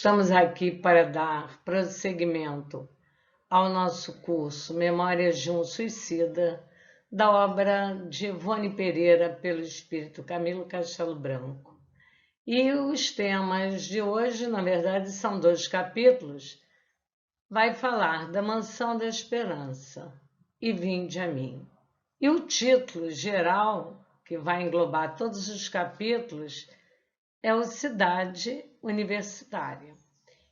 Estamos aqui para dar prosseguimento ao nosso curso Memórias de um Suicida, da obra de Ivone Pereira, pelo espírito Camilo Castelo Branco. E os temas de hoje, na verdade, são 2 capítulos. Vai falar da Mansão da Esperança e Vinde a mim. E o título geral, que vai englobar todos os capítulos, é o Cidade Universitária.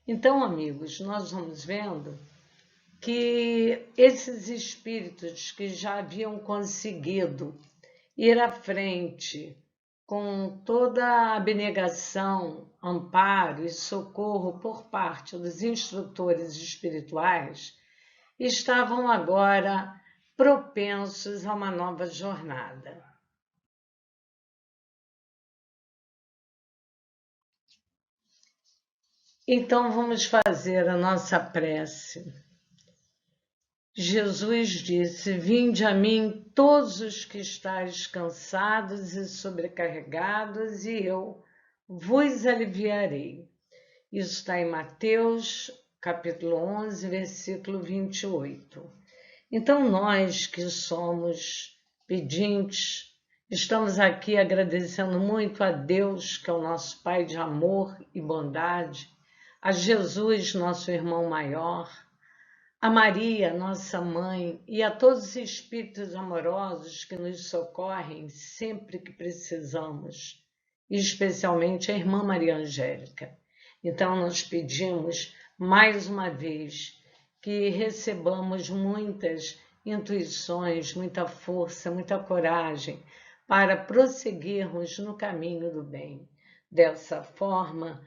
Então, amigos, nós vamos vendo que esses espíritos que já haviam conseguido ir à frente com toda a abnegação, amparo e socorro por parte dos instrutores espirituais, estavam agora propensos a uma nova jornada. Então vamos fazer a nossa prece. Jesus disse: Vinde a mim todos os que estáis cansados e sobrecarregados, e eu vos aliviarei. Isso está em Mateus, capítulo 11, versículo 28. Então, nós que somos pedintes, estamos aqui agradecendo muito a Deus, que é o nosso Pai de amor e bondade, a Jesus, nosso irmão maior, a Maria, nossa mãe, e a todos os espíritos amorosos que nos socorrem sempre que precisamos, e especialmente a irmã Maria Angélica. Então, nós pedimos mais uma vez que recebamos muitas intuições, muita força, muita coragem para prosseguirmos no caminho do bem. Dessa forma,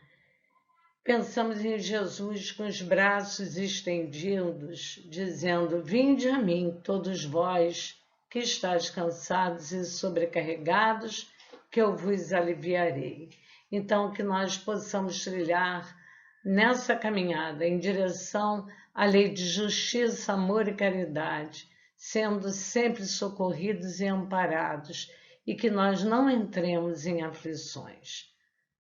pensamos em Jesus com os braços estendidos, dizendo: Vinde a mim, todos vós que estáis cansados e sobrecarregados, que eu vos aliviarei. Então, que nós possamos trilhar nessa caminhada em direção à lei de justiça, amor e caridade, sendo sempre socorridos e amparados, e que nós não entremos em aflições.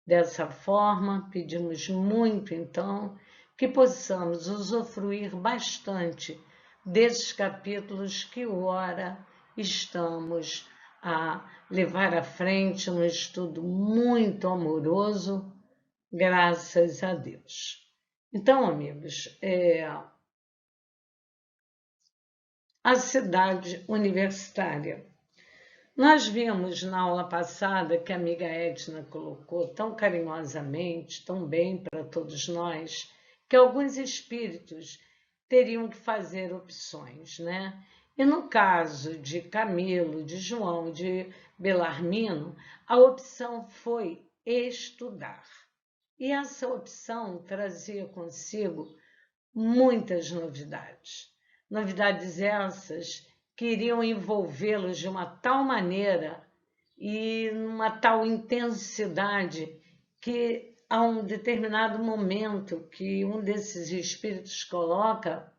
Dessa forma, pedimos muito, então, que possamos usufruir bastante desses capítulos que ora estamos a levar à frente um estudo muito amoroso, graças a Deus. Então, amigos, a cidade universitária. Nós vimos na aula passada que a amiga Edna colocou tão carinhosamente, tão bem para todos nós, que alguns espíritos teriam que fazer opções, né? E no caso de Camilo, de João, de Belarmino, a opção foi estudar. E essa opção trazia consigo muitas novidades. Novidades essas que iriam envolvê-los de uma tal maneira e numa tal intensidade que a um determinado momento que um desses espíritos coloca,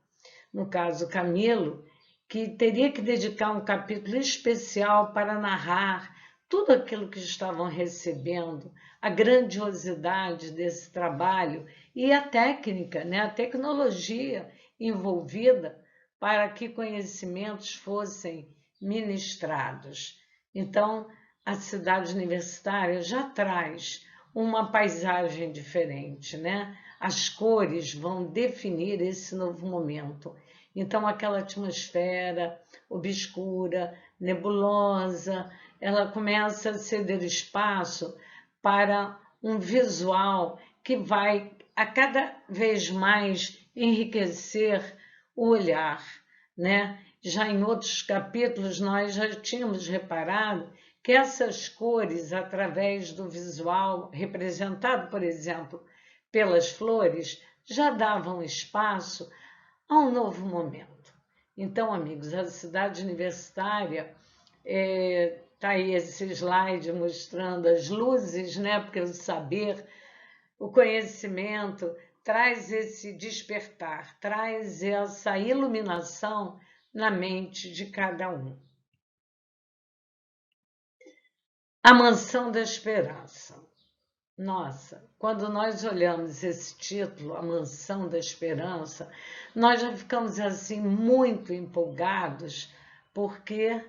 no caso Camilo, que teria que dedicar um capítulo especial para narrar tudo aquilo que estavam recebendo, a grandiosidade desse trabalho e a técnica, né, a tecnologia envolvida para que conhecimentos fossem ministrados. Então, a cidade universitária já traz uma paisagem diferente, né? As cores vão definir esse novo momento. Então, aquela atmosfera obscura, nebulosa, ela começa a ceder espaço para um visual que vai a cada vez mais enriquecer o olhar, né? Já em outros capítulos nós já tínhamos reparado que essas cores, através do visual representado, por exemplo, pelas flores, já davam espaço a um novo momento. Então, amigos, a cidade universitária está aí esse slide mostrando as luzes, né? Porque o saber, o conhecimento traz esse despertar, traz essa iluminação na mente de cada um. A Mansão da Esperança. Nossa, quando nós olhamos esse título, A Mansão da Esperança, nós já ficamos assim muito empolgados, porque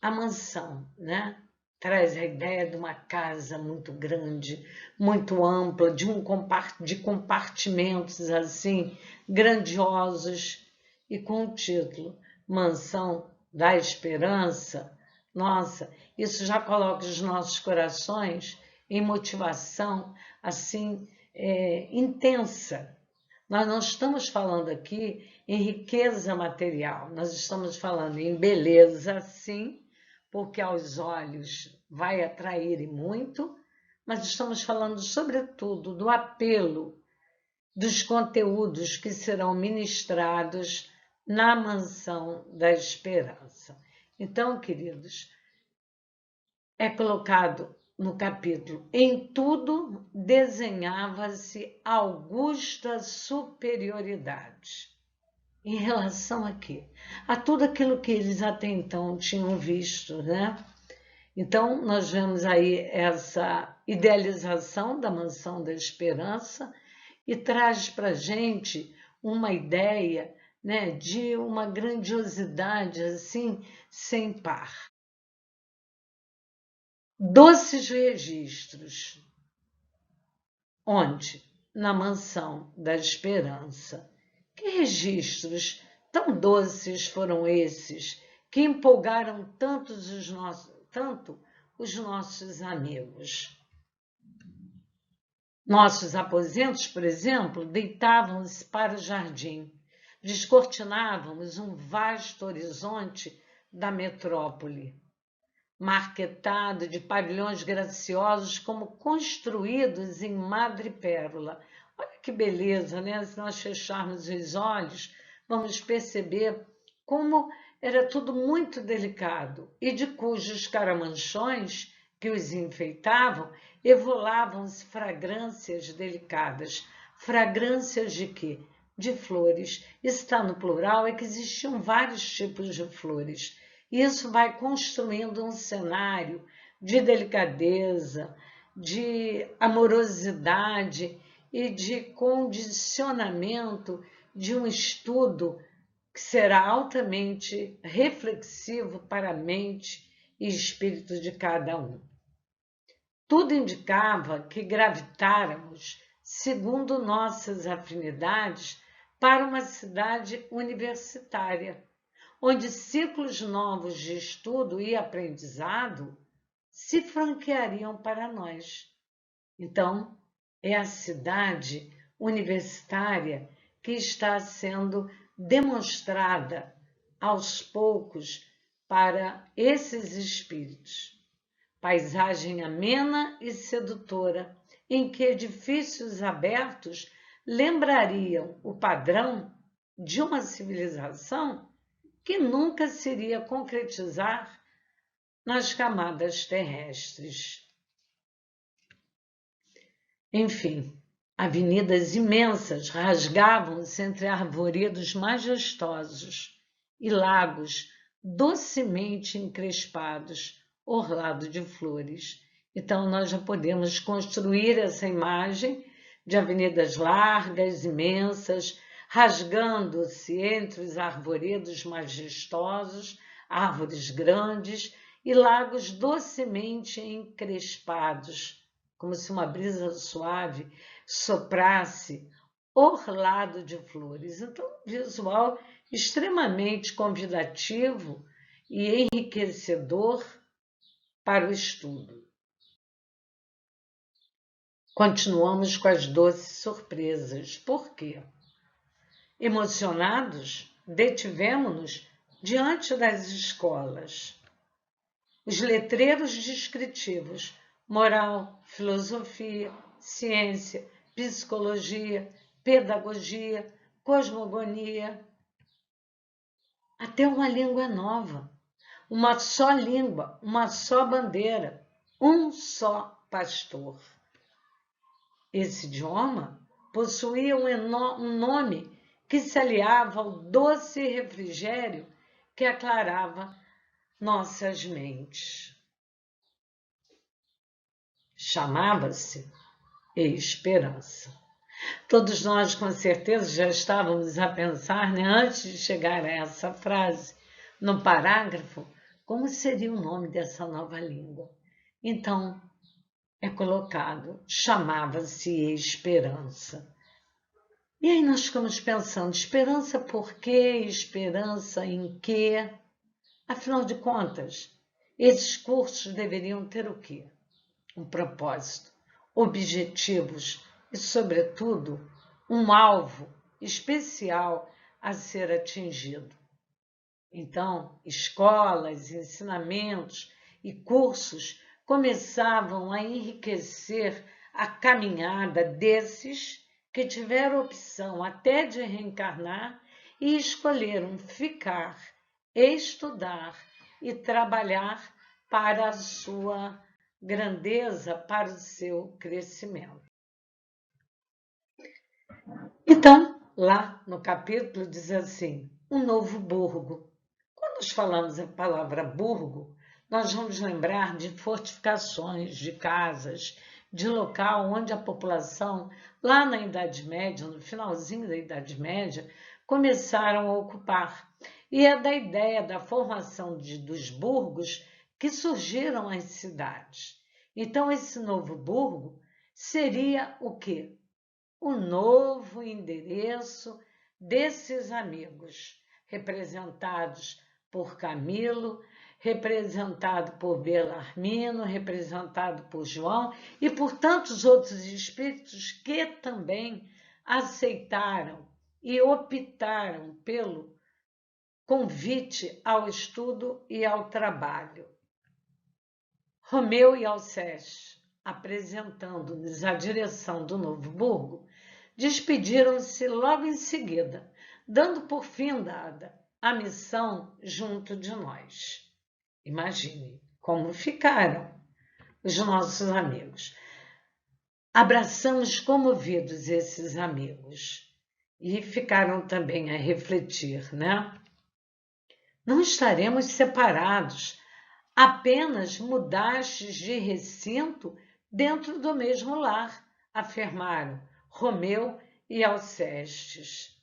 a mansão, né? traz a ideia de uma casa muito grande, muito ampla, de compartimentos assim grandiosos e com o título Mansão da Esperança. Nossa, isso já coloca os nossos corações em motivação assim intensa. Nós não estamos falando aqui em riqueza material, nós estamos falando em beleza, sim, porque aos olhos vai atrair muito, mas estamos falando, sobretudo, do apelo dos conteúdos que serão ministrados na Mansão da Esperança. Então, queridos, é colocado no capítulo: em tudo desenhava-se augusta superioridade. Em relação a quê? A tudo aquilo que eles até então tinham visto, né? Então, nós vemos aí essa idealização da Mansão da Esperança e traz para a gente uma ideia, né, de uma grandiosidade assim, sem par. Doces registros. Onde? Na Mansão da Esperança. Que registros tão doces foram esses que empolgaram tanto os nossos amigos. Nossos aposentos, por exemplo, deitavam-se para o jardim. Descortinávamos um vasto horizonte da metrópole, marquetado de pavilhões graciosos como construídos em madrepérola. Olha que beleza, né? Se nós fecharmos os olhos, vamos perceber como era tudo muito delicado e de cujos caramanchões que os enfeitavam evolavam-se fragrâncias delicadas. Fragrâncias de quê? De flores. Está no plural, é que existiam vários tipos de flores. Isso vai construindo um cenário de delicadeza, de amorosidade e de condicionamento de um estudo que será altamente reflexivo para a mente e espírito de cada um. Tudo indicava que gravitáramos, segundo nossas afinidades, para uma cidade universitária, onde ciclos novos de estudo e aprendizado se franqueariam para nós. Então, é a cidade universitária que está sendo demonstrada aos poucos para esses espíritos. Paisagem amena e sedutora, em que edifícios abertos lembrariam o padrão de uma civilização que nunca se iria concretizar nas camadas terrestres. Enfim, avenidas imensas rasgavam-se entre arvoredos majestosos e lagos docemente encrespados, orlados de flores. Então, nós já podemos construir essa imagem de avenidas largas, imensas, rasgando-se entre os arvoredos majestosos, árvores grandes e lagos docemente encrespados, como se uma brisa suave soprasse, orlado de flores. Então, visual extremamente convidativo e enriquecedor para o estudo. Continuamos com as doces surpresas. Por quê? Emocionados, detivemo-nos diante das escolas. Os letreiros descritivos, moral, filosofia, ciência, psicologia, pedagogia, cosmogonia, até uma língua nova, uma só língua, uma só bandeira, um só pastor. Esse idioma possuía um nome que se aliava ao doce refrigério que aclarava nossas mentes. Chamava-se esperança. Todos nós, com certeza, já estávamos a pensar, né, antes de chegar a essa frase, no parágrafo, como seria o nome dessa nova língua. Então, é colocado, chamava-se esperança. E aí nós ficamos pensando, esperança por quê? Esperança em quê? Afinal de contas, esses cursos deveriam ter o quê? Um propósito, objetivos e, sobretudo, um alvo especial a ser atingido. Então, escolas, ensinamentos e cursos começavam a enriquecer a caminhada desses que tiveram opção até de reencarnar e escolheram ficar, estudar e trabalhar para a sua grandeza, para o seu crescimento. Então, lá no capítulo diz assim, um novo burgo. Quando nós falamos a palavra burgo, nós vamos lembrar de fortificações, de casas, de local onde a população, lá na Idade Média, no finalzinho da Idade Média, começaram a ocupar. E é da ideia da formação dos burgos que surgiram as cidades. Então, esse novo burgo seria o quê? O novo endereço desses amigos, representados por Camilo, representado por Belarmino, representado por João e por tantos outros espíritos que também aceitaram e optaram pelo convite ao estudo e ao trabalho. Romeu e Alceste, apresentando-nos a direção do Novo Burgo, despediram-se logo em seguida, dando por fim dada a missão junto de nós. Imagine como ficaram os nossos amigos. Abraçamos comovidos esses amigos e ficaram também a refletir, né? Não estaremos separados, apenas mudastes de recinto dentro do mesmo lar, afirmaram Romeu e Alcestes.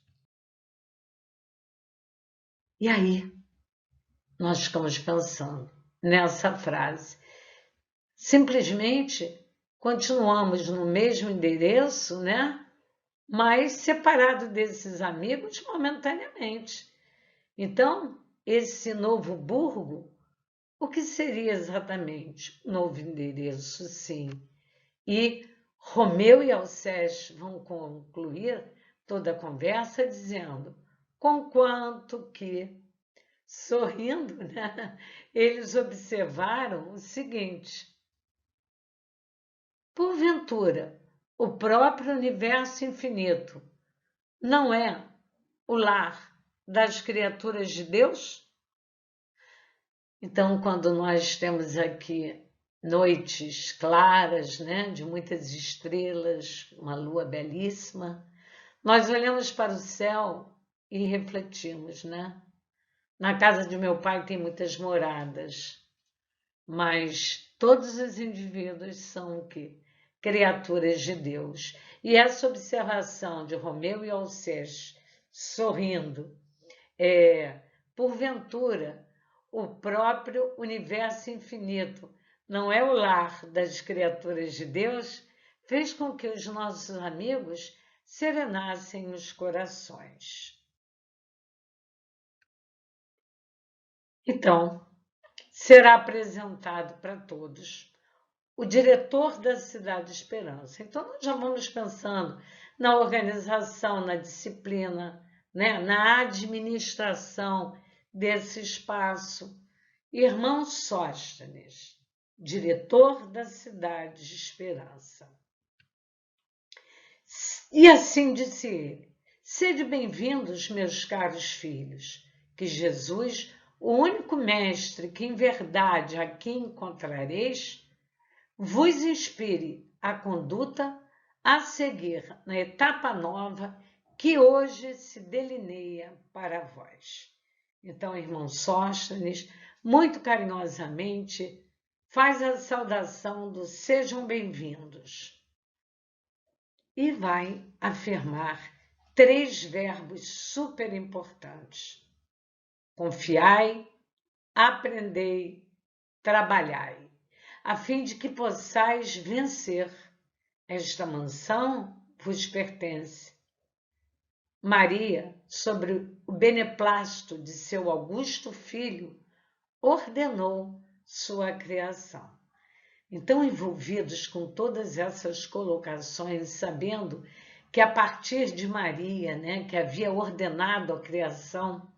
E aí, nós ficamos pensando nessa frase. Simplesmente continuamos no mesmo endereço, né? Mas separado desses amigos momentaneamente. Então, esse novo burgo, o que seria exatamente? Novo endereço, sim. E Romeu e Alceste vão concluir toda a conversa dizendo, conquanto que, sorrindo, né, eles observaram o seguinte, porventura, o próprio universo infinito não é o lar das criaturas de Deus? Então, quando nós temos aqui noites claras, né, de muitas estrelas, uma lua belíssima, nós olhamos para o céu e refletimos, né? Na casa de meu pai tem muitas moradas, mas todos os indivíduos são o quê? Criaturas de Deus. E essa observação de Romeu e Alceste sorrindo, porventura, o próprio universo infinito não é o lar das criaturas de Deus, fez com que os nossos amigos serenassem os corações. Então, será apresentado para todos o diretor da Cidade Esperança. Então, nós já vamos pensando na organização, na disciplina, né, na administração desse espaço. Irmão Sóstenes, diretor da Cidade de Esperança. E assim disse ele, sede bem-vindos, meus caros filhos, que Jesus, o único mestre que em verdade aqui encontrareis, vos inspire a conduta a seguir na etapa nova que hoje se delineia para vós. Então, irmão Sóstenes, muito carinhosamente, faz a saudação do sejam bem-vindos e vai afirmar 3 verbos super importantes. Confiai, aprendei, trabalhai. a fim de que possais vencer. Esta mansão vos pertence. Maria, sobre o beneplácito de seu augusto filho, ordenou sua criação. Então, envolvidos com todas essas colocações, sabendo que a partir de Maria, né, que havia ordenado a criação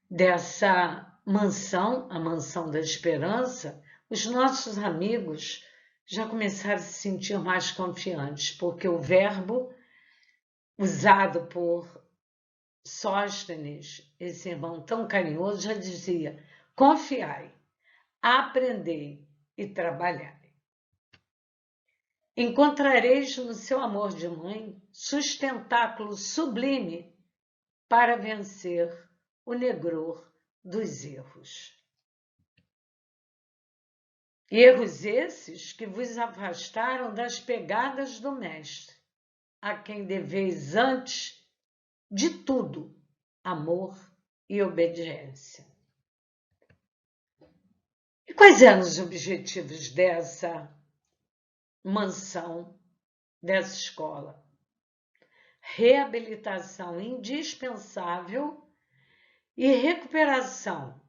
dessa mansão, a mansão da esperança, os nossos amigos já começaram a se sentir mais confiantes, porque o verbo usado por Sóstenes, esse irmão tão carinhoso, já dizia: confiai, aprendei e trabalhai. Encontrareis no seu amor de mãe sustentáculo sublime para vencer o negror dos erros. Erros esses que vos afastaram das pegadas do Mestre, a quem deveis antes de tudo amor e obediência. E quais eram os objetivos dessa mansão, dessa escola? Reabilitação indispensável e recuperação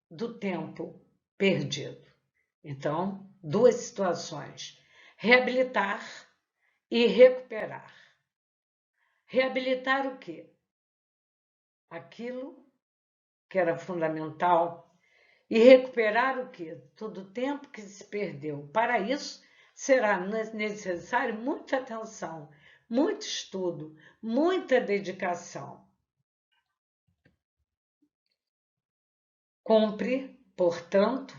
do tempo perdido. Então, duas situações: reabilitar e recuperar. Reabilitar o quê? Aquilo que era fundamental. E recuperar o quê? Todo o tempo que se perdeu. Para isso, será necessário muita atenção, muito estudo, muita dedicação. Cumpre, portanto,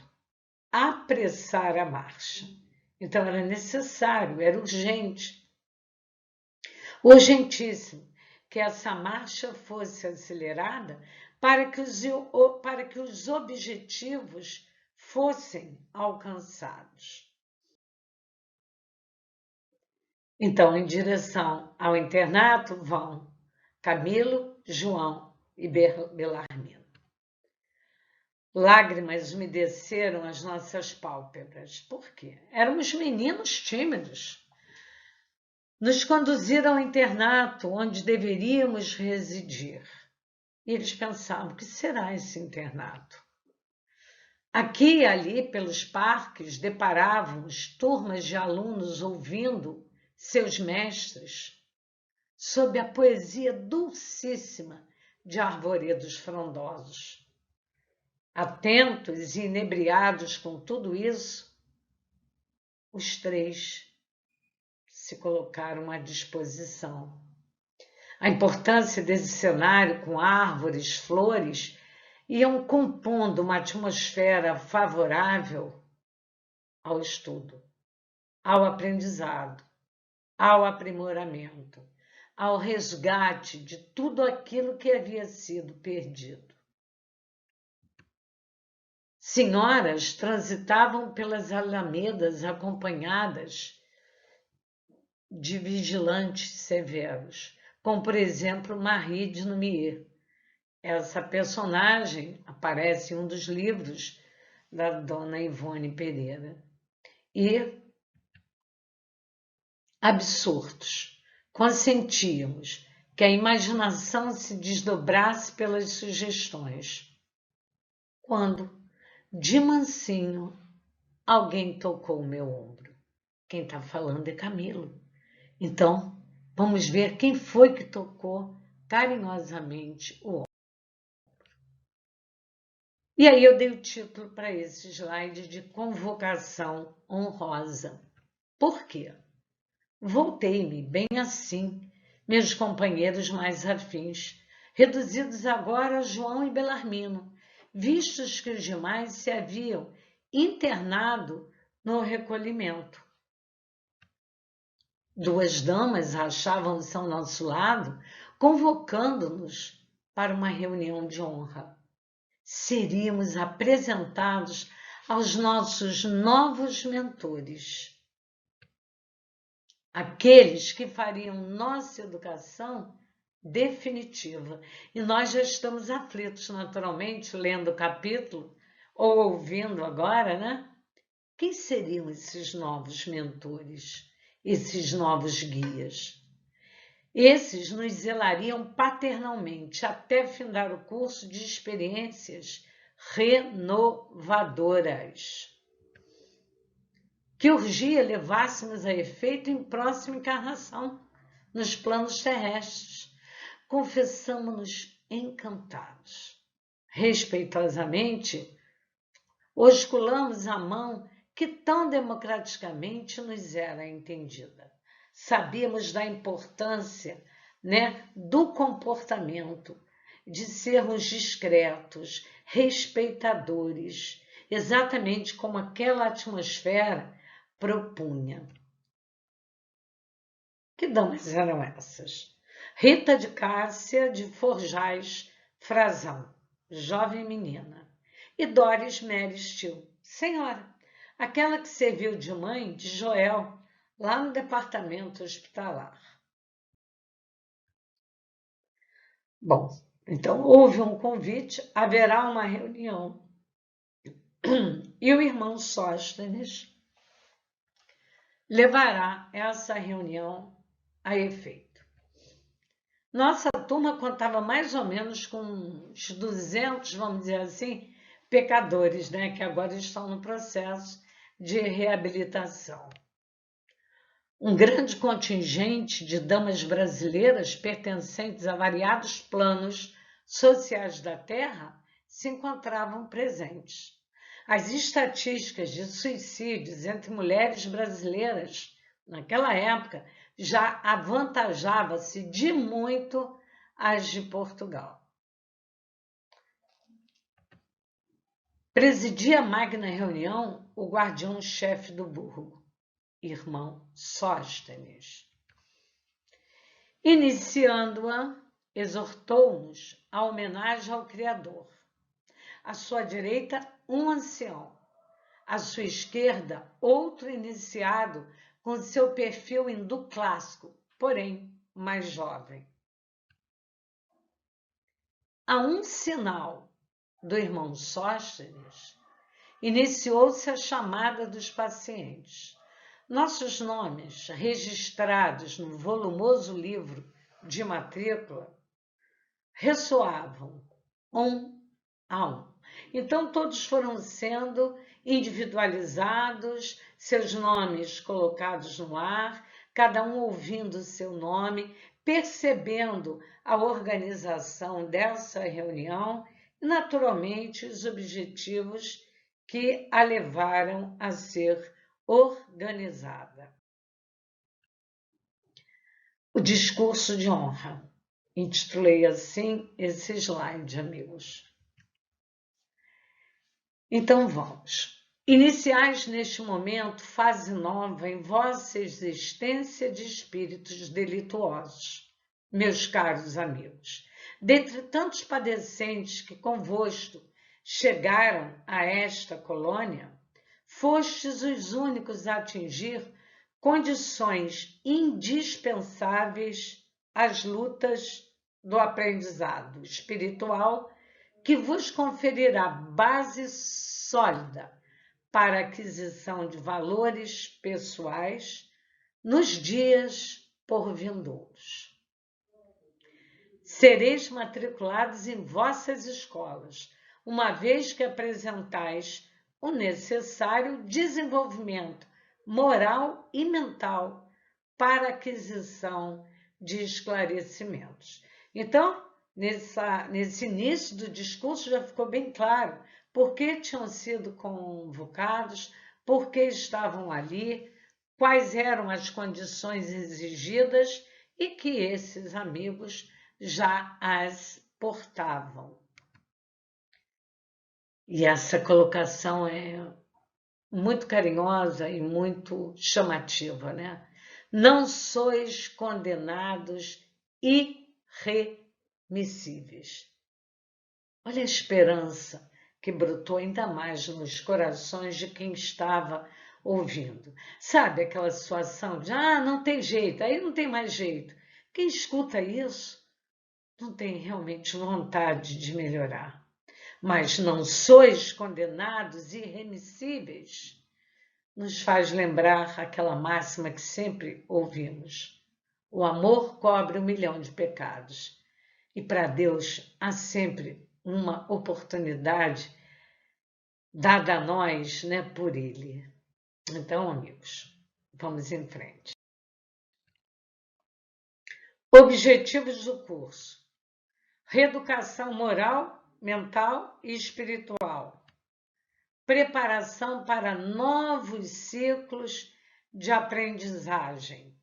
apressar a marcha. Então, era necessário, era urgente, urgentíssimo, que essa marcha fosse acelerada para que os objetivos fossem alcançados. Então, em direção ao internato vão Camilo, João e Belarmino. Lágrimas umedeceram as nossas pálpebras. Por quê? Éramos meninos tímidos. Nos conduziram ao internato, onde deveríamos residir. E eles pensavam: o que será esse internato? Aqui e ali, pelos parques, deparávamos turmas de alunos ouvindo seus mestres sob a poesia dulcíssima de arvoredos frondosos. Atentos e inebriados com tudo isso, os três se colocaram à disposição. A importância desse cenário com árvores, flores, iam compondo uma atmosfera favorável ao estudo, ao aprendizado, ao aprimoramento, ao resgate de tudo aquilo que havia sido perdido. Senhoras transitavam pelas alamedas acompanhadas de vigilantes severos, como, por exemplo, Marie de Numier. Essa personagem aparece em um dos livros da dona Ivone Pereira. E, absurdos, consentíamos que a imaginação se desdobrasse pelas sugestões. Quando, de mansinho, alguém tocou o meu ombro. Quem está falando é Camilo. Então, vamos ver quem foi que tocou carinhosamente o ombro. E aí eu dei o título para esse slide de convocação honrosa. Por quê? Voltei-me bem assim, meus companheiros mais afins, reduzidos agora a João e Belarmino, vistos que os demais se haviam internado no recolhimento. Duas damas achavam-se ao nosso lado, convocando-nos para uma reunião de honra. Seríamos apresentados aos nossos novos mentores, aqueles que fariam nossa educação definitiva. E nós já estamos aflitos, naturalmente, lendo o capítulo, ou ouvindo agora, né? Quem seriam esses novos mentores, esses novos guias? Esses nos zelariam paternalmente até findar o curso de experiências renovadoras, que urgia levássemos a efeito em próxima encarnação, nos planos terrestres. Confessamo-nos encantados. Respeitosamente, osculamos a mão que tão democraticamente nos era entendida. Sabíamos da importância, do comportamento, de sermos discretos, respeitadores, exatamente como aquela atmosfera propunha. Que damas eram essas? Rita de Cássia de Forjais Frazão, jovem menina, e Doris Mary Steele, senhora, aquela que serviu de mãe de Joel, lá no departamento hospitalar. Bom, então houve um convite, haverá uma reunião, e o irmão Sóstenes levará essa reunião a efeito. Nossa turma contava mais ou menos com uns 200, vamos dizer assim, pecadores, que agora estão no processo de reabilitação. Um grande contingente de damas brasileiras pertencentes a variados planos sociais da Terra se encontravam presentes. As estatísticas de suicídios entre mulheres brasileiras, naquela época, já avantajava-se de muito as de Portugal. Presidia a magna reunião o guardião-chefe do burgo, irmão Sóstenes. Iniciando-a, exortou-nos a homenagem ao Criador. À sua direita, um ancião. À sua esquerda, outro iniciado com seu perfil hindu clássico, porém mais jovem. A um sinal do irmão Sóstenes, iniciou-se a chamada dos pacientes. Nossos nomes, registrados no volumoso livro de matrícula, ressoavam um a um. Então, todos foram sendo individualizados, seus nomes colocados no ar, cada um ouvindo o seu nome, percebendo a organização dessa reunião e, naturalmente, os objetivos que a levaram a ser organizada. O discurso de honra. Intitulei assim esse slide, amigos. Então vamos. Iniciais neste momento fase nova em vossa existência de espíritos delituosos, meus caros amigos. Dentre tantos padecentes que convosco chegaram a esta colônia, fostes os únicos a atingir condições indispensáveis às lutas do aprendizado espiritual que vos conferirá base sólida para a aquisição de valores pessoais nos dias por vindouros. Sereis matriculados em vossas escolas, uma vez que apresentais o necessário desenvolvimento moral e mental para a aquisição de esclarecimentos. Então, nesse início do discurso já ficou bem claro por que tinham sido convocados, por que estavam ali, quais eram as condições exigidas e que esses amigos já as portavam. E essa colocação é muito carinhosa e muito chamativa, Não sois condenados irremissíveis. Olha a esperança que brotou ainda mais nos corações de quem estava ouvindo. Sabe aquela situação de, não tem jeito, aí não tem mais jeito. Quem escuta isso não tem realmente vontade de melhorar. Mas não sois condenados irremissíveis. nos faz lembrar aquela máxima que sempre ouvimos: o amor cobre 1.000.000 de pecados. E para Deus há sempre uma oportunidade dada a nós, né, por Ele. Então, amigos, vamos em frente. Objetivos do curso: reeducação moral, mental e espiritual. Preparação para novos ciclos de aprendizagem.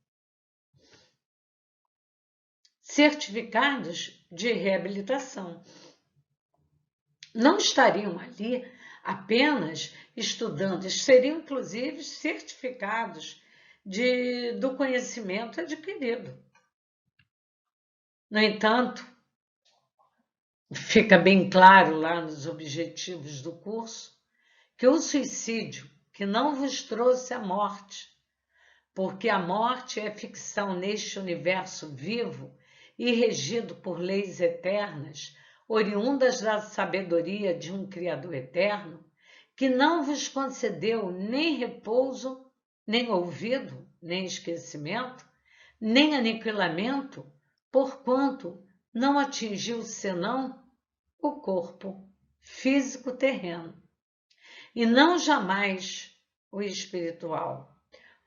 Certificados de reabilitação. Não estariam ali apenas estudando, seriam inclusive certificados do conhecimento adquirido. No entanto, fica bem claro lá nos objetivos do curso que o suicídio que não vos trouxe a morte, porque a morte é ficção neste universo vivo e regido por leis eternas, oriundas da sabedoria de um Criador eterno, que não vos concedeu nem repouso, nem ouvido, nem esquecimento, nem aniquilamento, porquanto não atingiu senão o corpo físico terreno, e não jamais o espiritual,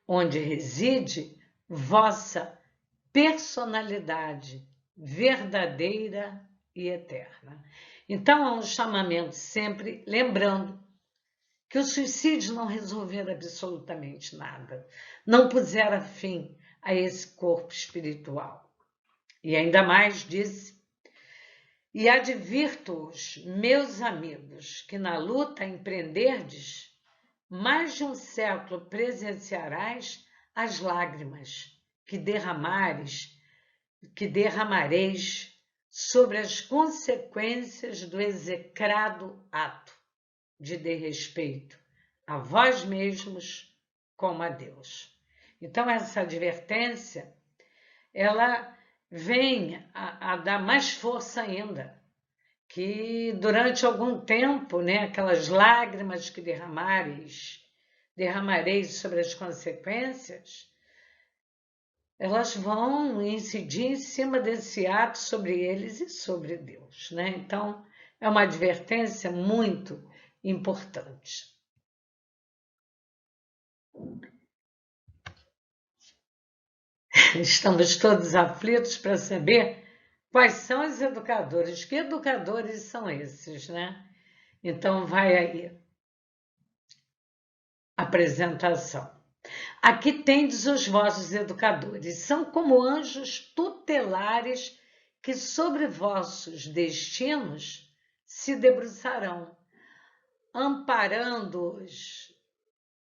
onde reside vossa personalidade verdadeira e eterna. Então, é um chamamento sempre lembrando que o suicídio não resolver absolutamente nada, não pusera fim a esse corpo espiritual. E ainda mais disse: e advirto-os, meus amigos, que na luta empreenderdes, mais de um século presenciarás as lágrimas que derramareis sobre as consequências do execrado ato de desrespeito a vós mesmos como a Deus. Então, essa advertência, ela vem a dar mais força ainda, que durante algum tempo, né, aquelas lágrimas que derramareis sobre as consequências, elas vão incidir em cima desse ato sobre eles e sobre Deus, né? Então, é uma advertência muito importante. Estamos todos aflitos para saber quais são os educadores. Que educadores são esses, né? Então, vai aí a apresentação. Aqui tendes os vossos educadores, são como anjos tutelares que sobre vossos destinos se debruçarão, amparando-os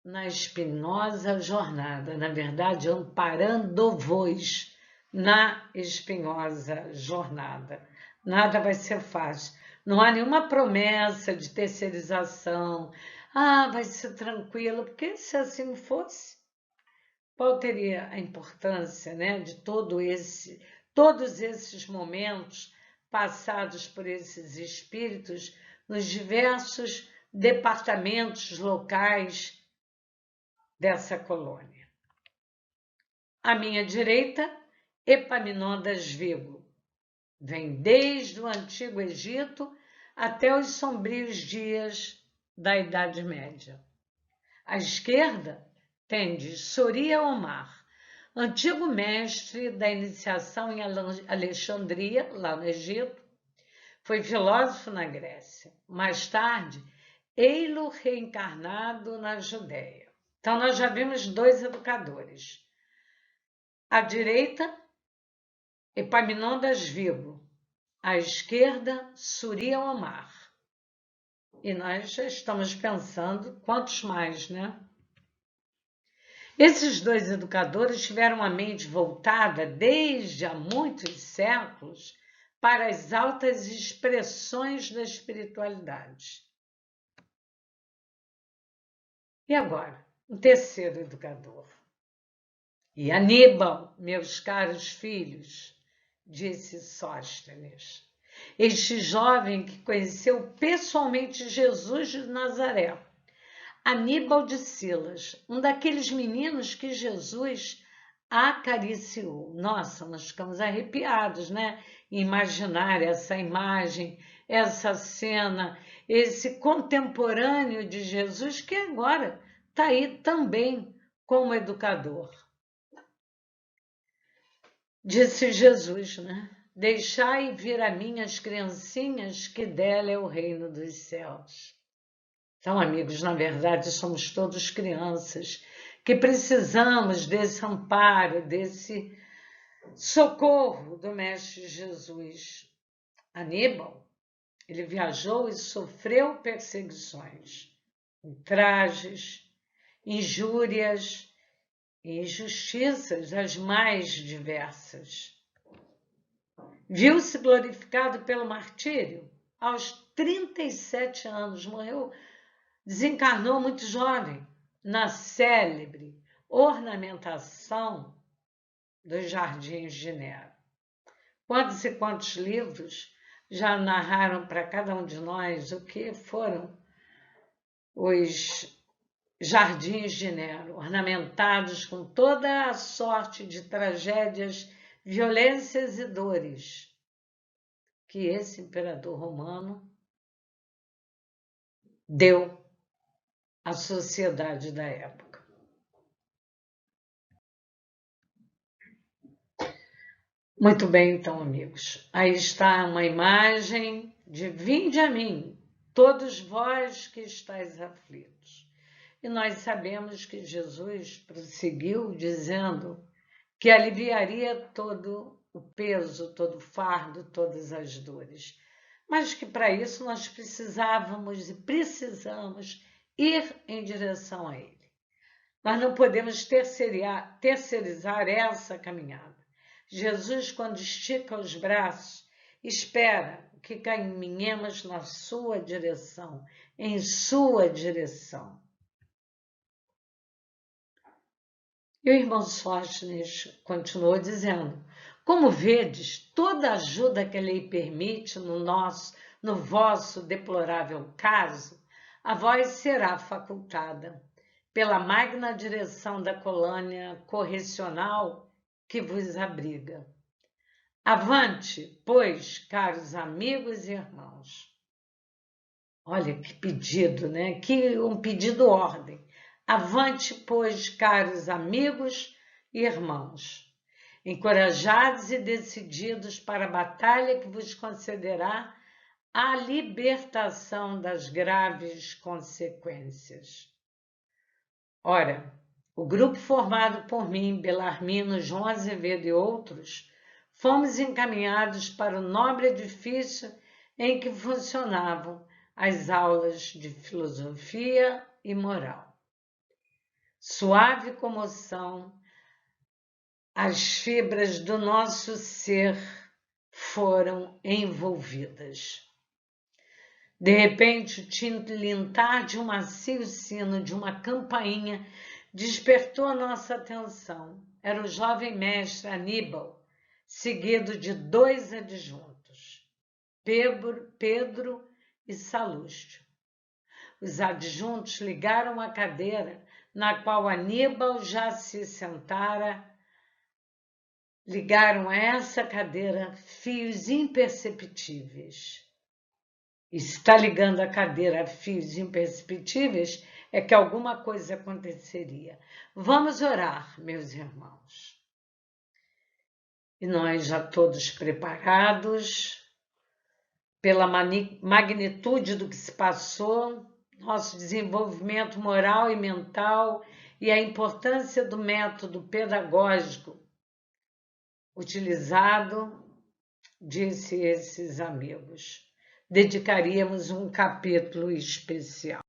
na espinhosa jornada, na verdade, amparando-vos na espinhosa jornada. Nada vai ser fácil. Não há nenhuma promessa de terceirização. Vai ser tranquilo, porque se assim fosse, qual teria a importância, né, de todos esses momentos passados por esses espíritos nos diversos departamentos locais dessa colônia? À minha direita, Epaminondas Vigo. Vem desde o Antigo Egito até os sombrios dias da Idade Média. À esquerda, tendes Soria Omar, antigo mestre da iniciação em Alexandria, lá no Egito. Foi filósofo na Grécia. Mais tarde, ei-lo reencarnado na Judéia. Então, nós já vimos dois educadores. À direita, Epaminondas Vigo. À esquerda, Soria Omar. E nós já estamos pensando quantos mais, né? Esses dois educadores tiveram a mente voltada desde há muitos séculos para as altas expressões da espiritualidade. E agora, o terceiro educador. E Aníbal, meus caros filhos, disse Sóstenes, este jovem que conheceu pessoalmente Jesus de Nazaré, Aníbal de Silas, um daqueles meninos que Jesus acariciou. Nossa, nós ficamos arrepiados, né? Imaginar essa imagem, essa cena, esse contemporâneo de Jesus que agora está aí também como educador. Disse Jesus, né? Deixai vir a mim as criancinhas, que dela é o reino dos céus. Então, amigos, na verdade, somos todos crianças que precisamos desse amparo, desse socorro do Mestre Jesus. Aníbal, ele viajou e sofreu perseguições, ultrajes, injúrias e injustiças as mais diversas. Viu-se glorificado pelo martírio aos 37 anos, morreu, desencarnou muito jovem, na célebre ornamentação dos Jardins de Nero. Quantos e quantos livros já narraram para cada um de nós o que foram os Jardins de Nero, ornamentados com toda a sorte de tragédias, violências e dores que esse imperador romano deu à sociedade da época. Muito bem, então, amigos. Aí está uma imagem de vinde a mim, todos vós que estáis aflitos. E nós sabemos que Jesus prosseguiu dizendo que aliviaria todo o peso, todo o fardo, todas as dores. Mas que para isso nós precisávamos e precisamos ir em direção a Ele. Nós não podemos terceirizar essa caminhada. Jesus, quando estica os braços, espera que caminhemos na sua direção, em sua direção. E o irmão Sóstenes continuou dizendo: como vedes, toda ajuda que a lei permite no vosso deplorável caso, a vós será facultada pela magna direção da colônia correcional que vos abriga. Avante, pois, caros amigos e irmãos. Olha que pedido, né? Que um pedido ordem. Avante, pois, caros amigos e irmãos, encorajados e decididos para a batalha que vos concederá a libertação das graves consequências. Ora, o grupo formado por mim, Belarmino, João Azevedo e outros, fomos encaminhados para o nobre edifício em que funcionavam as aulas de filosofia e moral. Suave comoção, as fibras do nosso ser foram envolvidas. De repente, o tilintar de um macio sino, de uma campainha, despertou a nossa atenção. Era o jovem mestre Aníbal, seguido de 2 adjuntos, Pedro e Salúcio. Os adjuntos ligaram a cadeira na qual Aníbal já se sentara. Ligaram a essa cadeira fios imperceptíveis. E se está ligando a cadeira a fios imperceptíveis, é que alguma coisa aconteceria. Vamos orar, meus irmãos. E nós já todos preparados pela magnitude do que se passou, nosso desenvolvimento moral e mental e a importância do método pedagógico utilizado, disse esses amigos. Dedicaríamos um capítulo especial.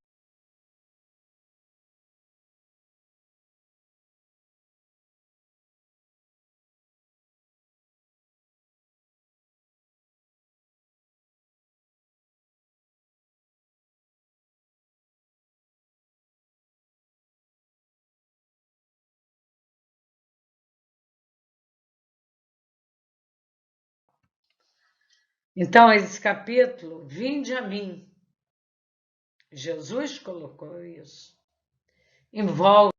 Então, esse capítulo, vinde a mim. Jesus colocou isso. envolve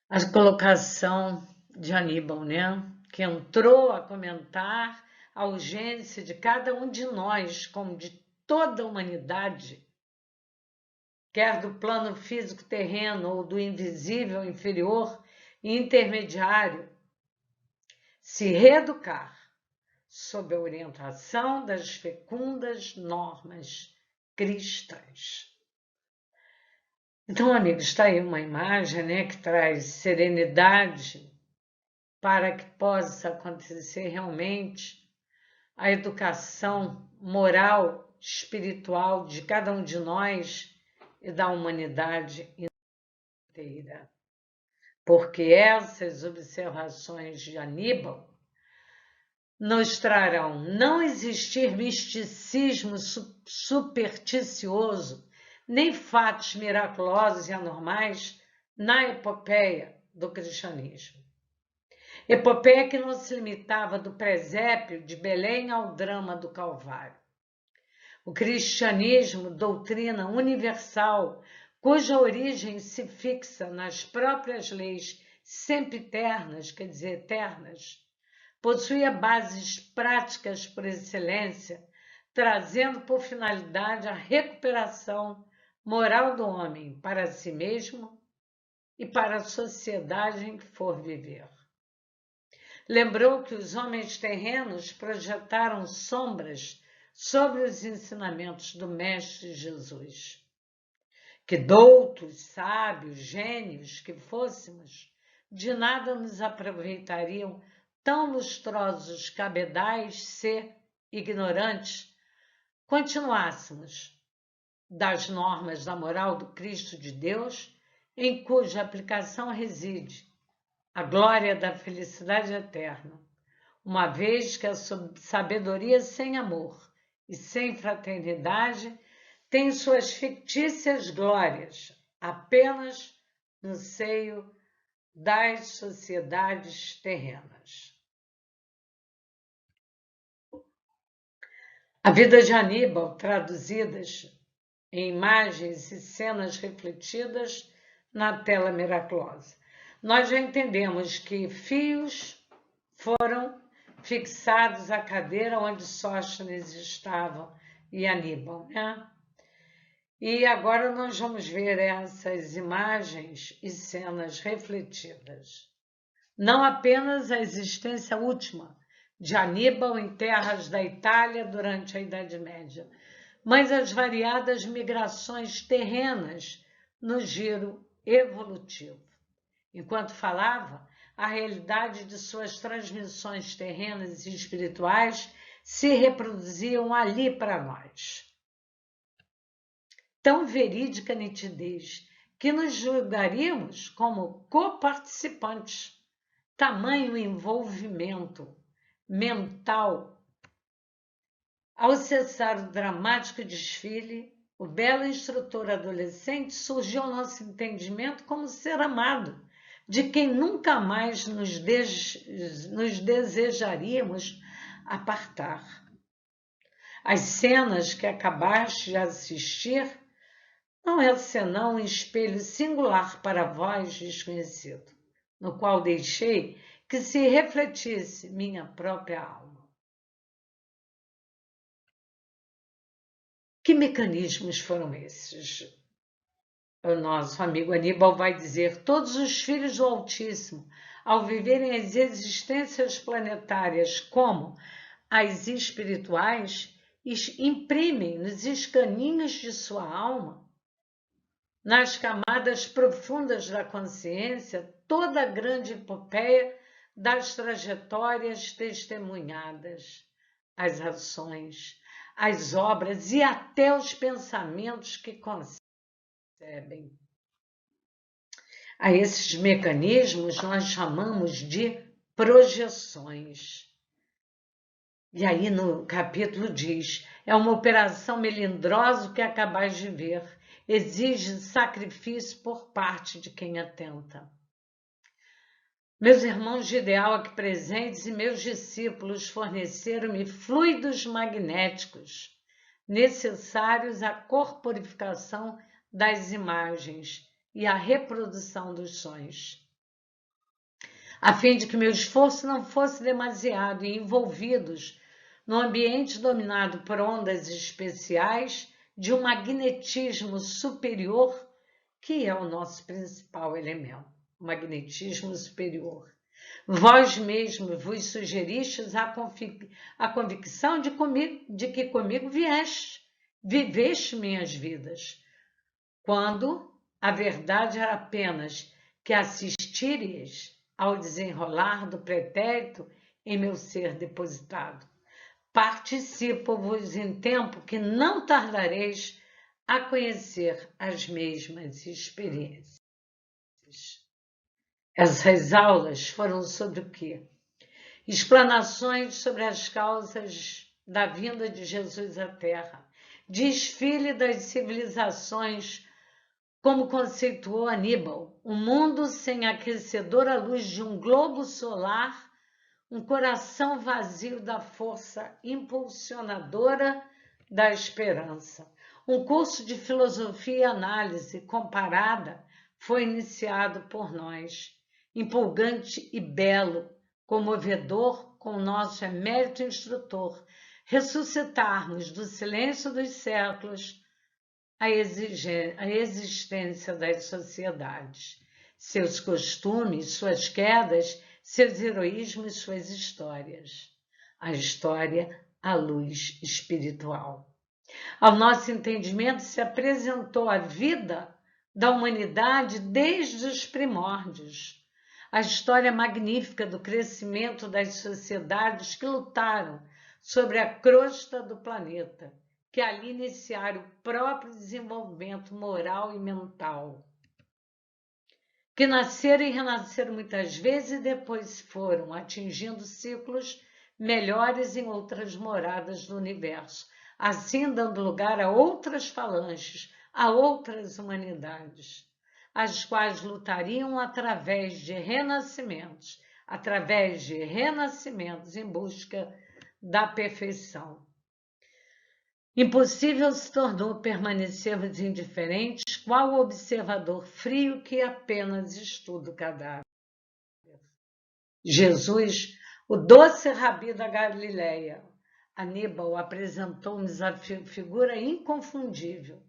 a colocação de Aníbal, né? Que entrou a comentar a urgência de cada um de nós, como de toda a humanidade, quer do plano físico terreno ou do invisível inferior e intermediário, se reeducar sob a orientação das fecundas normas cristãs. Então, amigos, está aí uma imagem, né, que traz serenidade para que possa acontecer realmente a educação moral, espiritual de cada um de nós e da humanidade inteira. Porque essas observações de Aníbal nos trarão não existir misticismo supersticioso, nem fatos miraculosos e anormais na epopeia do cristianismo. Epopeia que não se limitava do presépio de Belém ao drama do Calvário. O cristianismo, doutrina universal, cuja origem se fixa nas próprias leis sempiternas, quer dizer, eternas, possuía bases práticas por excelência, trazendo por finalidade a recuperação moral do homem para si mesmo e para a sociedade em que for viver. Lembrou que os homens terrenos projetaram sombras sobre os ensinamentos do Mestre Jesus. Que doutos, sábios, gênios que fôssemos, de nada nos aproveitariam tão lustrosos cabedais se, ignorantes, continuássemos das normas da moral do Cristo de Deus, em cuja aplicação reside a glória da felicidade eterna, uma vez que a sabedoria sem amor e sem fraternidade tem suas fictícias glórias apenas no seio das sociedades terrenas. A vida de Aníbal, traduzidas em imagens e cenas refletidas na tela miraculosa. Nós já entendemos que fios foram fixados à cadeira onde Sóstenes estava e Aníbal, né? E agora nós vamos ver essas imagens e cenas refletidas. Não apenas a existência última de Aníbal em terras da Itália durante a Idade Média, mas as variadas migrações terrenas no giro evolutivo. Enquanto falava, a realidade de suas transmissões terrenas e espirituais se reproduziam ali para nós. Tão verídica nitidez que nos julgaríamos como coparticipantes. Tamanho envolvimento mental. Ao cessar o dramático desfile, o belo instrutor adolescente surgiu ao nosso entendimento como ser amado, de quem nunca mais nos desejaríamos apartar. As cenas que acabaste de assistir não é senão um espelho singular para vós, desconhecido, no qual deixei que se refletisse minha própria alma. Que mecanismos foram esses? O nosso amigo Aníbal vai dizer: todos os filhos do Altíssimo, ao viverem as existências planetárias como as espirituais, imprimem nos escaninhos de sua alma, nas camadas profundas da consciência, toda a grande epopeia das trajetórias testemunhadas, as ações, as obras e até os pensamentos que concebem. A esses mecanismos nós chamamos de projeções. E aí no capítulo diz: é uma operação melindrosa que acabais de ver, exige sacrifício por parte de quem atenta. Meus irmãos de ideal aqui presentes e meus discípulos forneceram-me fluidos magnéticos necessários à corporificação das imagens e a reprodução dos sons, a fim de que meu esforço não fosse demasiado e envolvidos no ambiente dominado por ondas especiais de um magnetismo superior, que é o nosso principal elemento, o magnetismo superior. Vós mesmo vos sugeristes a convicção de que comigo viveste minhas vidas, quando a verdade era apenas que assistireis ao desenrolar do pretérito em meu ser depositado. Participo-vos em tempo que não tardareis a conhecer as mesmas experiências. Essas aulas foram sobre o quê? Explanações sobre as causas da vinda de Jesus à Terra, desfile das civilizações, como conceituou Aníbal, um mundo sem aquecedor à luz de um globo solar, um coração vazio da força impulsionadora da esperança. Um curso de filosofia e análise comparada foi iniciado por nós, empolgante e belo, comovedor com o nosso emérito instrutor, ressuscitarmos do silêncio dos séculos a existência das sociedades, seus costumes, suas quedas, seus heroísmos, suas histórias. A história, a luz espiritual. Ao nosso entendimento se apresentou a vida da humanidade desde os primórdios. A história magnífica do crescimento das sociedades que lutaram sobre a crosta do planeta, que ali iniciaram o próprio desenvolvimento moral e mental, que nasceram e renasceram muitas vezes e depois foram atingindo ciclos melhores em outras moradas do universo, assim dando lugar a outras falanges, a outras humanidades, as quais lutariam através de renascimentos em busca da perfeição. Impossível se tornou permanecermos indiferentes, qual o observador frio que apenas estuda o cadáver. Jesus, o doce rabi da Galileia, Aníbal apresentou-nos a figura inconfundível,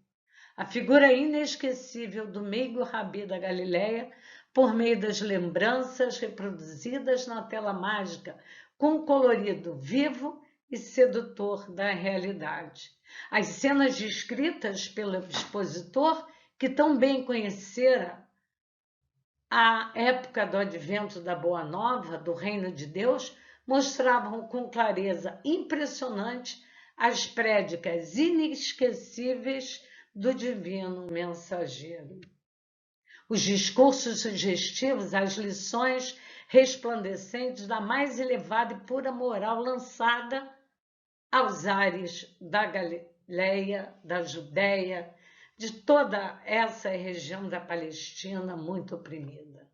a figura inesquecível do meigo rabi da Galileia, por meio das lembranças reproduzidas na tela mágica, com um colorido vivo e sedutor da realidade. As cenas descritas pelo expositor, que tão bem conhecera a época do advento da Boa Nova, do Reino de Deus, mostravam com clareza impressionante as prédicas inesquecíveis do divino mensageiro. Os discursos sugestivos, as lições resplandecentes da mais elevada e pura moral lançada aos ares da Galileia, da Judéia, de toda essa região da Palestina muito oprimida.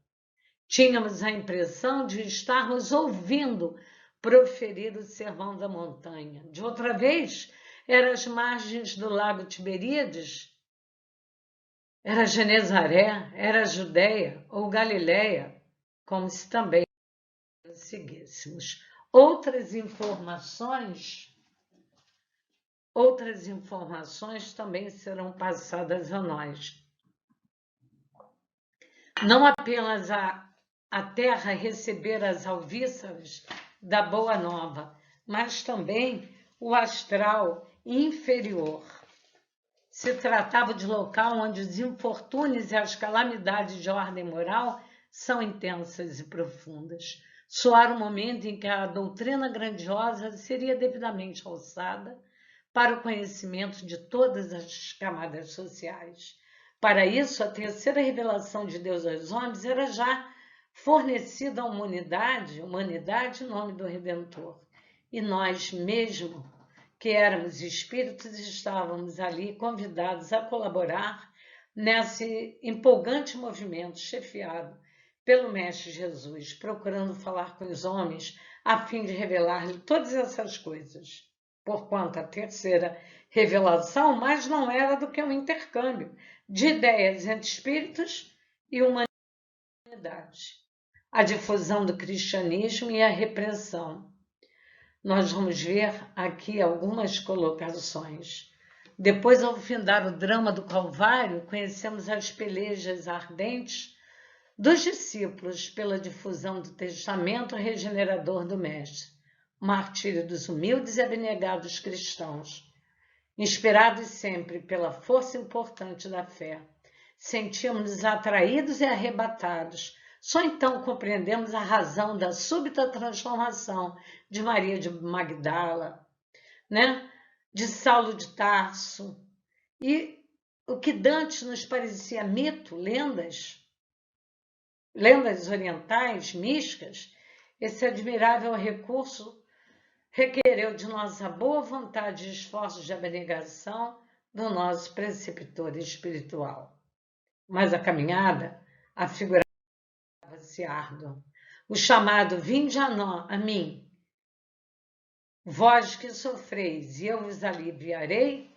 Tínhamos a impressão de estarmos ouvindo proferir o sermão da montanha. De outra vez, eram as margens do lago Tiberíades, era Genezaré, era Judéia ou Galileia, como se também seguíssemos. Outras informações também serão passadas a nós. Não apenas a terra receber as alvíceras da Boa Nova, mas também o astral inferior. Se tratava de local onde os infortúnios e as calamidades de ordem moral são intensas e profundas. Soar o momento em que a doutrina grandiosa seria devidamente alçada para o conhecimento de todas as camadas sociais. Para isso, a terceira revelação de Deus aos homens era já fornecida à humanidade em nome do Redentor. E nós mesmo, que éramos espíritos, estávamos ali convidados a colaborar nesse empolgante movimento chefiado pelo Mestre Jesus, procurando falar com os homens a fim de revelar-lhe todas essas coisas. Porquanto a terceira revelação mais não era do que um intercâmbio de ideias entre espíritos e humanidade, a difusão do cristianismo e a repressão. Nós vamos ver aqui algumas colocações. Depois, ao findar o drama do Calvário, conhecemos as pelejas ardentes dos discípulos pela difusão do testamento regenerador do Mestre, o martírio dos humildes e abnegados cristãos. Inspirados sempre pela força importante da fé, sentimos-nos atraídos e arrebatados. Só então compreendemos a razão da súbita transformação de Maria de Magdala, né? De Saulo de Tarso, e o que dantes nos parecia mito, lendas orientais, místicas, esse admirável recurso requereu de nossa boa vontade e esforços de abnegação do nosso preceptor espiritual. Mas a caminhada afigurava-se árdua. O chamado "Vinde a mim, vós que sofreis, e eu vos aliviarei",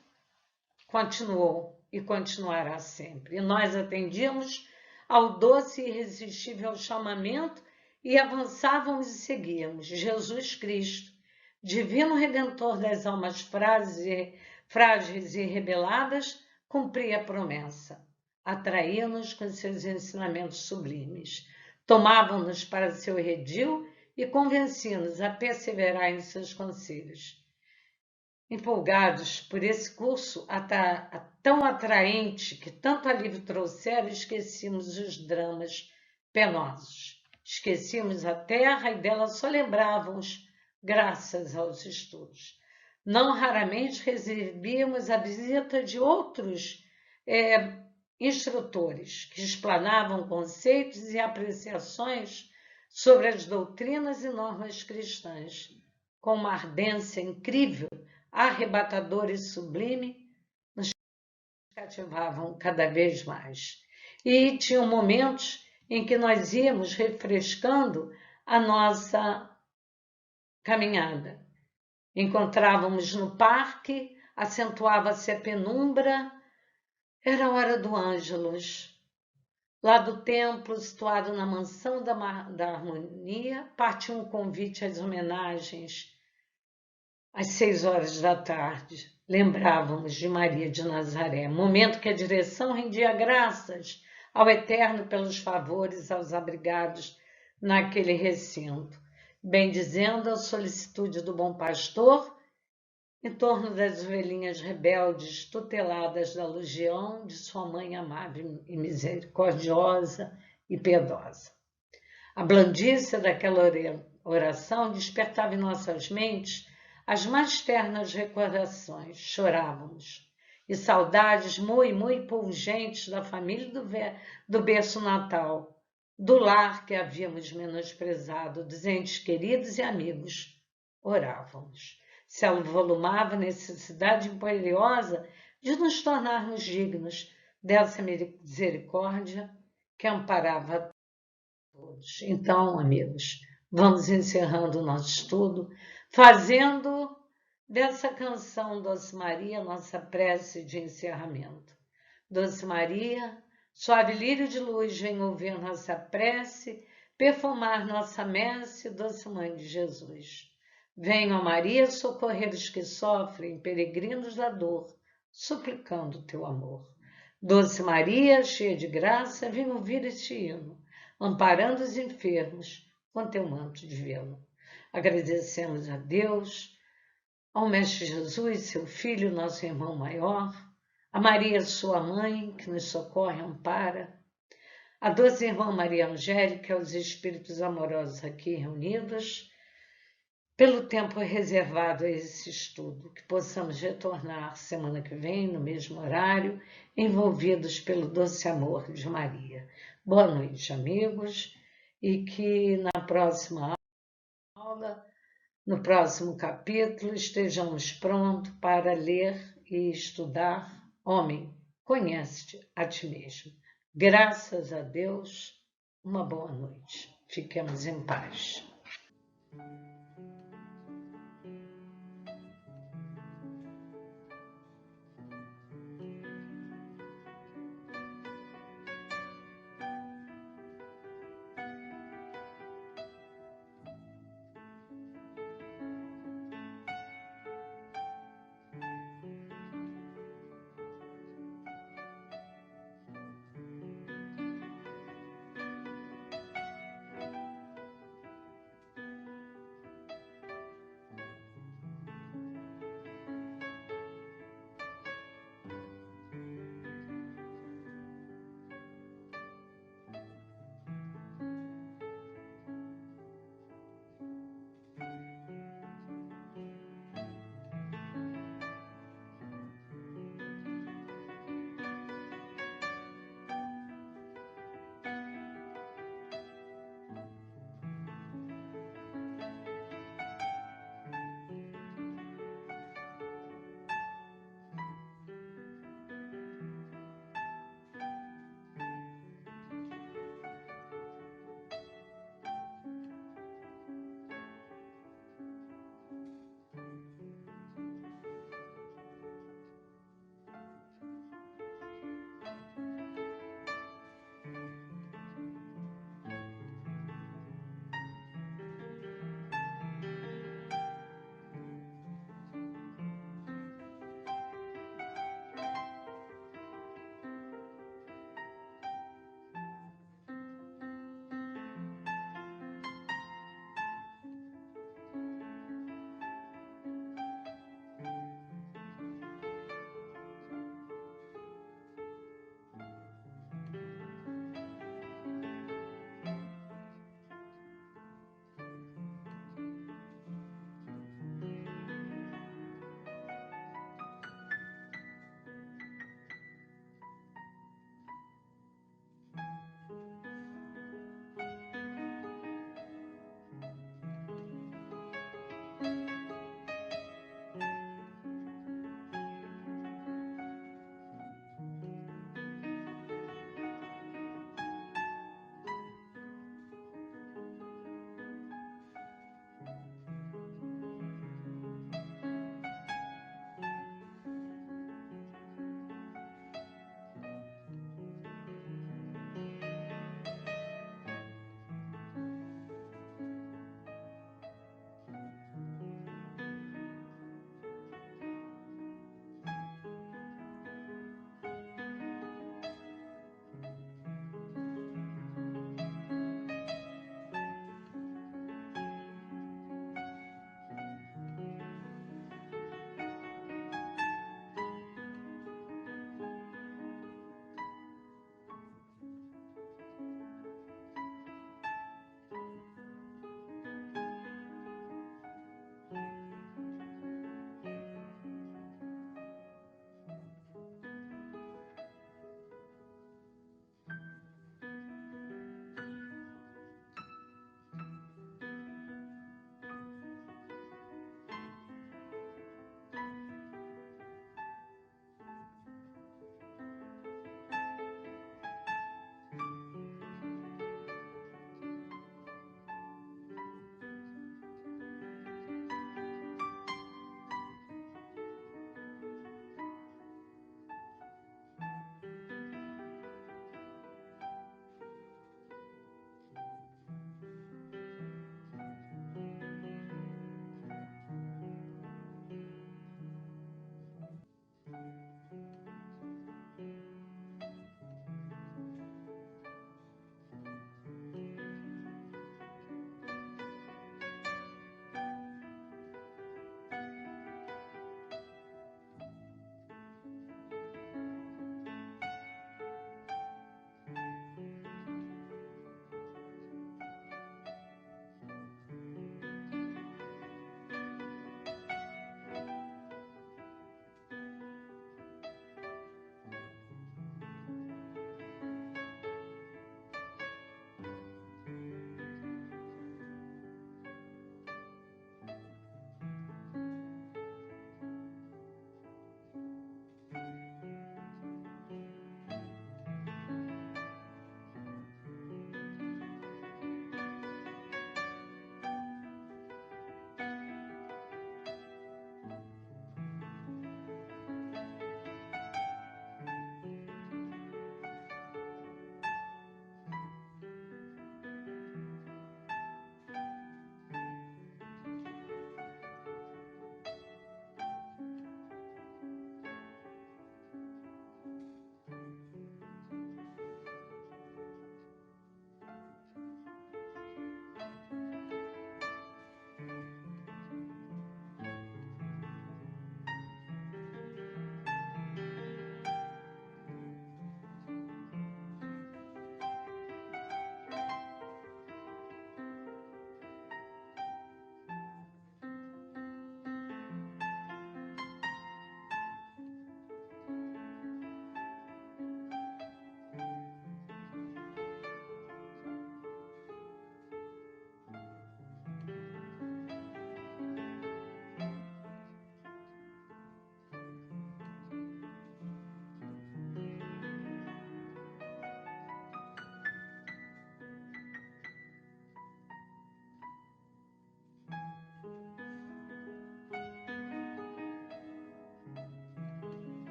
continuou e continuará sempre. E nós atendíamos ao doce e irresistível chamamento e avançávamos e seguíamos. Jesus Cristo, divino Redentor das almas frágeis e rebeladas, cumpria a promessa. Atraía-nos com seus ensinamentos sublimes. Tomavam-nos para seu redil e convencia-nos a perseverar em seus conselhos. Empolgados por esse curso tão atraente que tanto alívio trouxera, esquecíamos os dramas penosos. Esquecíamos a terra e dela só lembrávamos graças aos estudos. Não raramente recebíamos a visita de outros instrutores que explanavam conceitos e apreciações sobre as doutrinas e normas cristãs, com uma ardência incrível, arrebatadora e sublime, nos cativavam cada vez mais. E tinham momentos em que nós íamos refrescando a nossa caminhada. Encontrávamos no parque, acentuava-se a penumbra, era a hora do Ângelus. Lá do templo, situado na mansão da harmonia, partiu um convite às homenagens. Às 6 horas da tarde, lembrávamos de Maria de Nazaré, momento que a direção rendia graças ao Eterno pelos favores aos abrigados naquele recinto, bendizendo a solicitude do bom pastor em torno das ovelhinhas rebeldes tuteladas da legião de sua mãe amável e misericordiosa e piedosa. A blandícia daquela oração despertava em nossas mentes as mais ternas recordações. Chorávamos, e saudades muito pungentes da família do berço natal, do lar que havíamos menosprezado, dos entes queridos e amigos. Orávamos. Se avolumava a necessidade imperiosa de nos tornarmos dignos dessa misericórdia que amparava todos. Então, amigos, vamos encerrando o nosso estudo, fazendo dessa canção Doce Maria nossa prece de encerramento. Doce Maria, suave lírio de luz, vem ouvir nossa prece, perfumar nossa messe, doce Mãe de Jesus. Venha, ó Maria, socorrer os que sofrem, peregrinos da dor, suplicando teu amor. Doce Maria, cheia de graça, vem ouvir este hino, amparando os enfermos com teu manto divino. Agradecemos a Deus, ao Mestre Jesus, seu Filho, nosso irmão maior, a Maria, sua mãe, que nos socorre e ampara, a doce irmã Maria Angélica, aos espíritos amorosos aqui reunidos, pelo tempo reservado a esse estudo, que possamos retornar semana que vem, no mesmo horário, envolvidos pelo doce amor de Maria. Boa noite, amigos, e que na próxima aula, no próximo capítulo, estejamos prontos para ler e estudar. Homem, conhece-te a ti mesmo. Graças a Deus, uma boa noite. Fiquemos em paz.